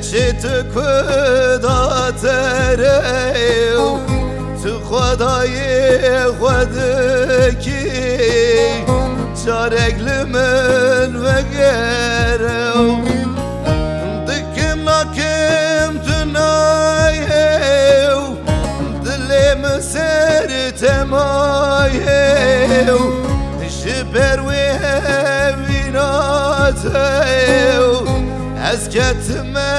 geçit kuda terew tu xwedayê xwedikî çareklimin vegerew dikim nakim tu nayêw dilê min ser temayêw ji ber wê hevînatêw ez ketime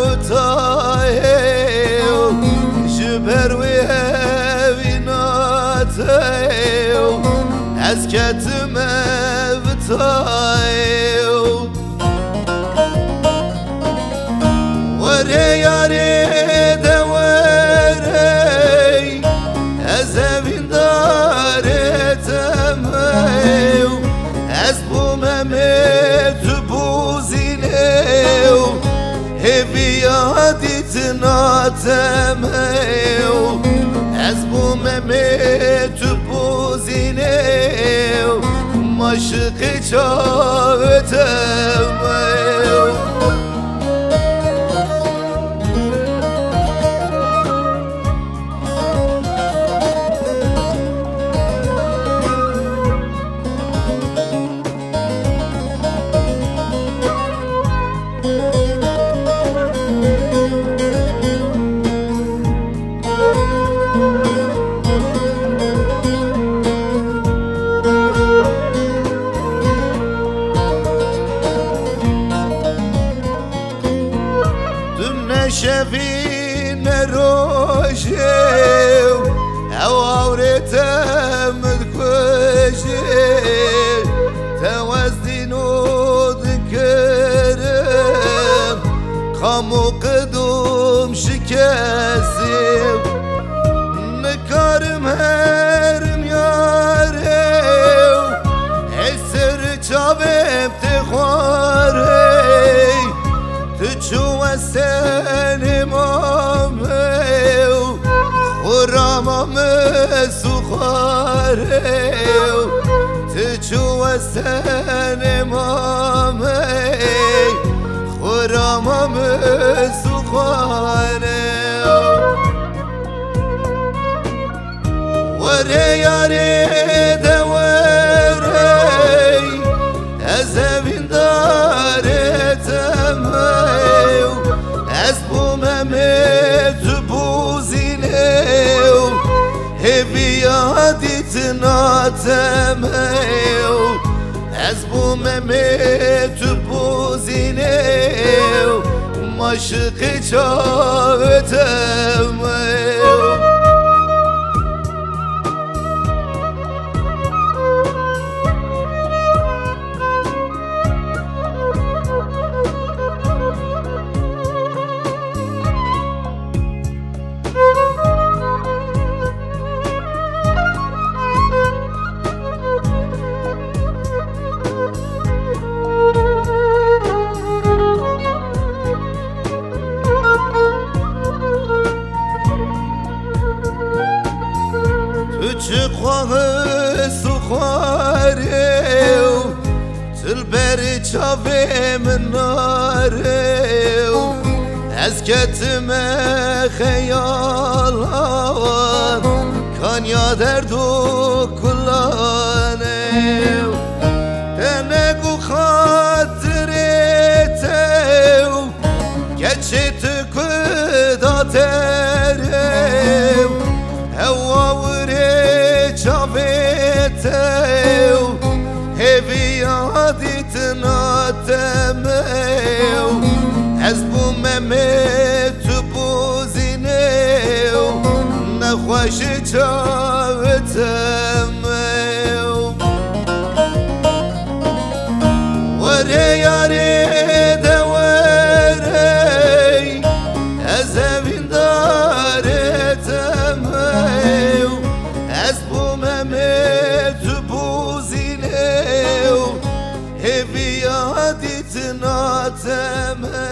utayêw ji ber wê hevînatêw ez ketime vitayêw were yarê de were ez evîndarê temêw ez bûme tu bûzînêw heviyadîtina temêw ez bûme tu bûzînêw maşıqê çawe temêw شفين روشيو او عورتم دكوشي توزدينو ذكرم قامو قدوم شكاسيو نكارم هرم ياريو السر چاوم تخواري تجو sen imamêw xurama me suxarêw tu sen imamêw xurama me suxarêw were yarê de were ez evîndarê temêw ez bûme tu bûzînêw heviyadîtina temêw ez bûme tu bûzînêw maşıqê çawe temêw suxarêw tilberî çavê min narêw ez ketime xeyalan kanya derdu kulanêw tenek û xatirê tew geçit başı çavetem Vere yare de vere Ez evindar etem Ez bu Mehmet bu zile Evi yaditin atem